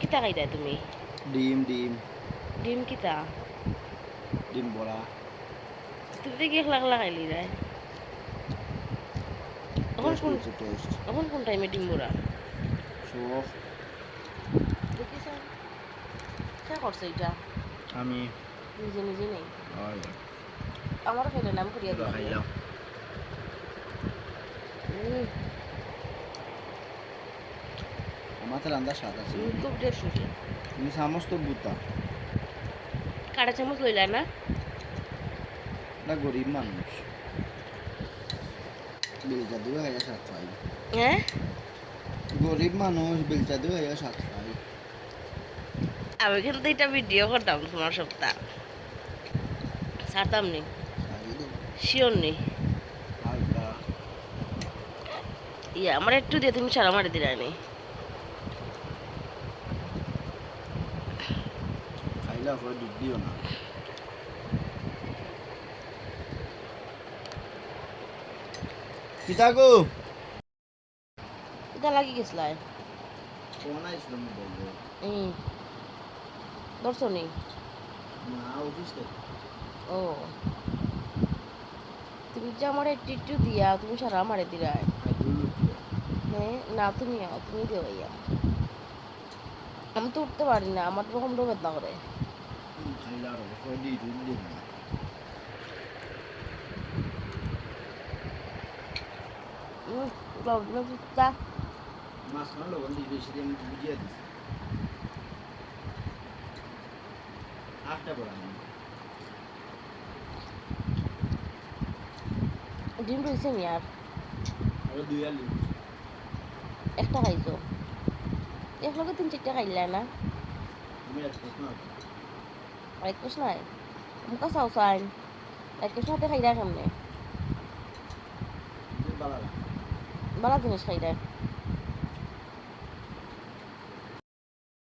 কিতা খাইতা তুমি? ডিম ডিম ডিম কিতা? ডিম বড়া। তুমি দেখি একলা একলা খাইলি রায়। টেস্ট হয়েছে টেস্ট। এখন কোন টাইমে ডিম মোড়া? সব দেখি স্যার কে করছে এটা? আমি নিজে নিজে নেই। হয় আমারও খেলে নাম করিয়া দিলাম। খাইলাম। আমার রান্না স্বাদ আছে। খুব টেস্ট হয়েছে। তুমি চামচ তো বুতা। কাটা চামচ লইলা না? না গরিব মানুষ। বেলচা দিও খাইয়া স্বাদ পাই। হ্যাঁ? গরিব মানুষ বেলচা দিও খাইয়া স্বাদ পাই। আমি কিন্তু এটা ভিডিও করতাম তোমার সপ্তাহ ছাড়তাম নি। শিওর নেই। হালকা ইয়া আমার একটু দিয়ে তুমি সারা মারি দিলা নি। খাইলে পরে দুধ দিও না। কিতা গো? এটা লাগি গেছলাই। ফোন আইছিল মোবাইলে। ধরছো নি? না অফিস থেকে। ও তুমি যে আমার একটু দিয়া তুমি সারা মারি দিলা। হ্যাঁ না তুমি দেও ইয়া। আমি তো উঠতে পারি না, আমার তো কোমর বেদনা করে। খাইলে আর পরে দি দুধ দিও না। যা মাছ খাওয়ার লবণ দিয়ে বেশি দিয়ে আমি বুঝিয়ে দিছি। আটটা পড়া নেই। ডিম রয়েছে নি আর? আরো দুই আলু। একটা খাইছো? এক লগে 3-4টা খাইলা না? তুমি এক প্রশ্ন আছে। এক কোশ নাই মুখা চাও চাইন এক কোশ হাতে খাইরা কেমনে? তুমি বালা বালা জিনিস খাইরা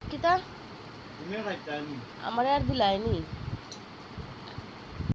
কিতা? তুমি খাইতে আমি আমারে আর দিলাই নি।